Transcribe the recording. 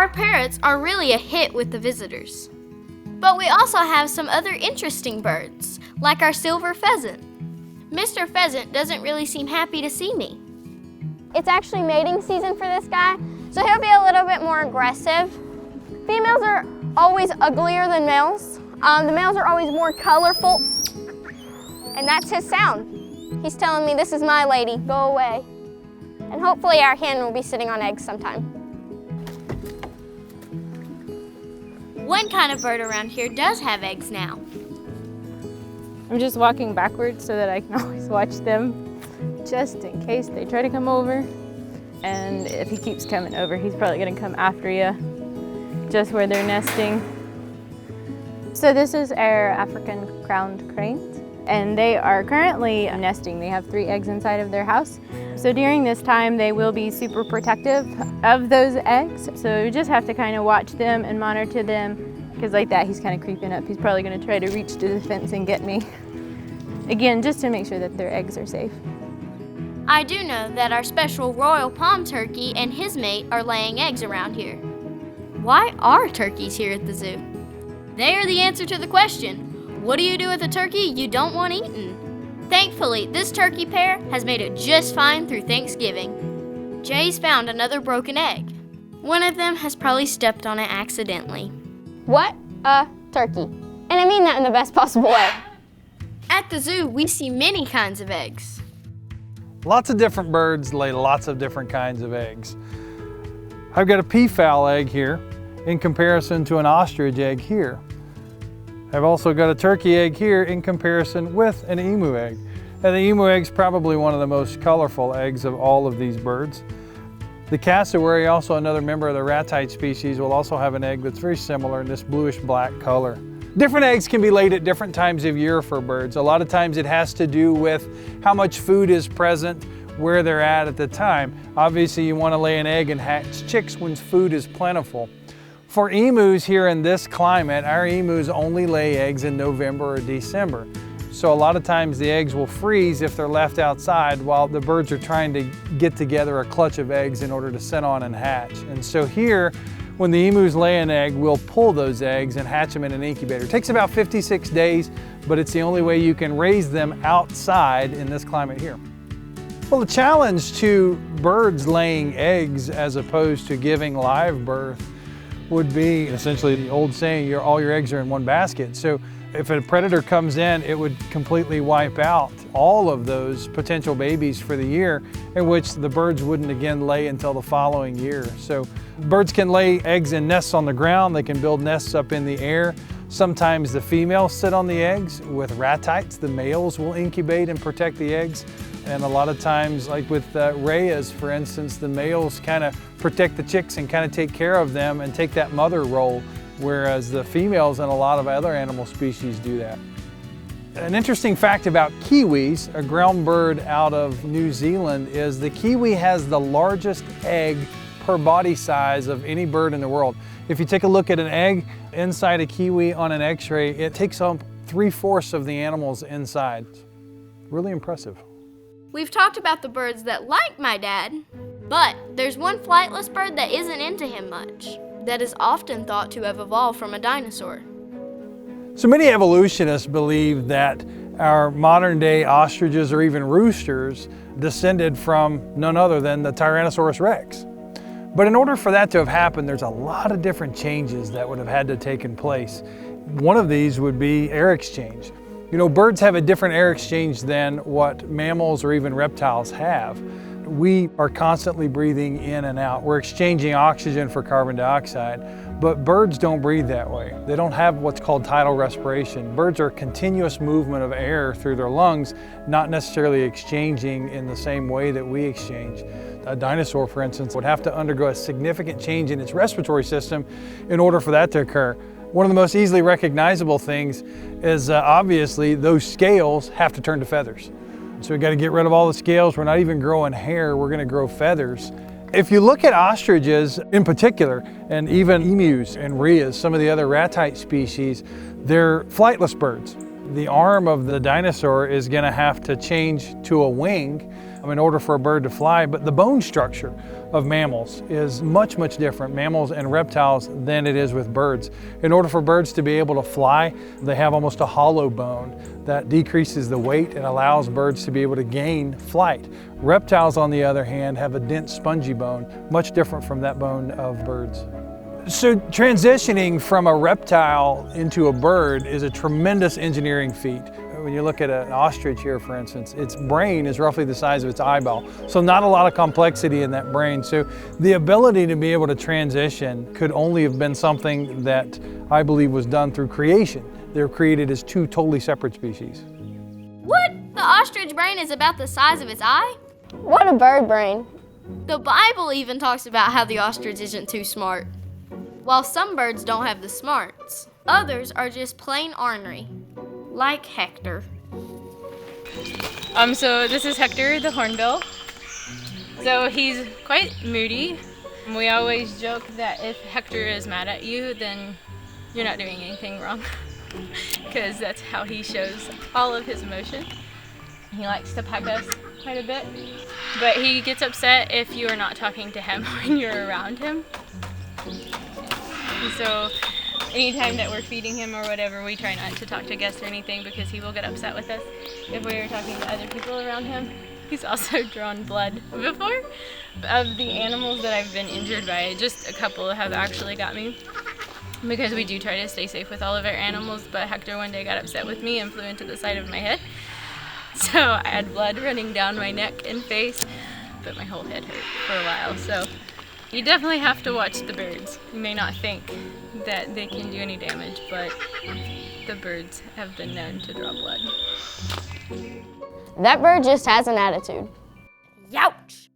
Our parrots are really a hit with the visitors. But we also have some other interesting birds, like our silver pheasant. Mr. Pheasant doesn't really seem happy to see me. It's actually mating season for this guy, so he'll be a little bit more aggressive. Females are always uglier than males. The males are always more colorful, and that's his sound. He's telling me, this is my lady, go away. And hopefully our hen will be sitting on eggs sometime. One kind of bird around here does have eggs now. I'm just walking backwards so that I can always watch them, just in case they try to come over. And if he keeps coming over, he's probably gonna come after you, just where they're nesting. So this is our African crowned cranes, and they are currently nesting. They have 3 eggs inside of their house. So during this time, they will be super protective of those eggs. So you just have to kind of watch them and monitor them, because like that, he's kind of creeping up. He's probably gonna try to reach to the fence and get me. Again, just to make sure that their eggs are safe. I do know that our special royal palm turkey and his mate are laying eggs around here. Why are turkeys here at the zoo? They are the answer to the question, what do you do with a turkey you don't want eaten? Thankfully, this turkey pair has made it just fine through Thanksgiving. Jay's found another broken egg. One of them has probably stepped on it accidentally. What a turkey. And I mean that in the best possible way. At the zoo, we see many kinds of eggs. Lots of different birds lay lots of different kinds of eggs. I've got a peafowl egg here in comparison to an ostrich egg here. I've also got a turkey egg here in comparison with an emu egg. And the emu egg is probably one of the most colorful eggs of all of these birds. The cassowary, also another member of the ratite species, will also have an egg that's very similar in this bluish black color. Different eggs can be laid at different times of year for birds. A lot of times it has to do with how much food is present, where they're at the time. Obviously you want to lay an egg and hatch chicks when food is plentiful. For emus here in this climate, our emus only lay eggs in November or December. So a lot of times the eggs will freeze if they're left outside while the birds are trying to get together a clutch of eggs in order to sit on and hatch. And so here, when the emus lay an egg, we'll pull those eggs and hatch them in an incubator. It takes about 56 days, but it's the only way you can raise them outside in this climate here. Well, the challenge to birds laying eggs as opposed to giving live birth would be essentially the old saying, all your eggs are in one basket. So if a predator comes in, it would completely wipe out all of those potential babies for the year, in which the birds wouldn't again lay until the following year. So birds can lay eggs in nests on the ground. They can build nests up in the air. Sometimes the females sit on the eggs. With ratites, the males will incubate and protect the eggs. And a lot of times, like with rayas, for instance, the males kind of protect the chicks and kind of take care of them and take that mother role, whereas the females in a lot of other animal species do that. An interesting fact about kiwis, a ground bird out of New Zealand, is the kiwi has the largest egg per body size of any bird in the world. If you take a look at an egg inside a kiwi on an x-ray, it takes up 3/4 of the animals inside. Really impressive. We've talked about the birds that like my dad, but there's one flightless bird that isn't into him much, that is often thought to have evolved from a dinosaur. So many evolutionists believe that our modern day ostriches or even roosters descended from none other than the Tyrannosaurus rex. But in order for that to have happened, there's a lot of different changes that would have had to have taken place. One of these would be air exchange. You know, birds have a different air exchange than what mammals or even reptiles have. We are constantly breathing in and out. We're exchanging oxygen for carbon dioxide, but birds don't breathe that way. They don't have what's called tidal respiration. Birds are a continuous movement of air through their lungs, not necessarily exchanging in the same way that we exchange. A dinosaur, for instance, would have to undergo a significant change in its respiratory system in order for that to occur. One of the most easily recognizable things is obviously those scales have to turn to feathers. So we got to get rid of all the scales. We're not even growing hair, we're going to grow feathers. If you look at ostriches in particular, and even emus and rheas, some of the other ratite species, they're flightless birds. The arm of the dinosaur is going to have to change to a wing in order for a bird to fly, but the bone structure of mammals is much, much different, mammals and reptiles, than it is with birds. In order for birds to be able to fly, they have almost a hollow bone that decreases the weight and allows birds to be able to gain flight. Reptiles, on the other hand, have a dense spongy bone, much different from that bone of birds. So transitioning from a reptile into a bird is a tremendous engineering feat. When you look at an ostrich here, for instance, its brain is roughly the size of its eyeball. So not a lot of complexity in that brain. So the ability to be able to transition could only have been something that I believe was done through creation. They were created as two totally separate species. What? The ostrich brain is about the size of its eye? What a bird brain. The Bible even talks about how the ostrich isn't too smart. While some birds don't have the smarts, others are just plain ornery, like Hector. So this is Hector the hornbill. So he's quite moody. We always joke that if Hector is mad at you, then you're not doing anything wrong, because that's how he shows all of his emotion. He likes to peck us quite a bit, but he gets upset if you are not talking to him when you're around him. So anytime that we're feeding him or whatever, we try not to talk to guests or anything, because he will get upset with us if we are talking to other people around him. He's also drawn blood before. Of the animals that I've been injured by, just a couple have actually got me, because we do try to stay safe with all of our animals, but Hector one day got upset with me and flew into the side of my head. So I had blood running down my neck and face, but my whole head hurt for a while. So you definitely have to watch the birds. You may not think that they can do any damage, but the birds have been known to draw blood. That bird just has an attitude. Youch!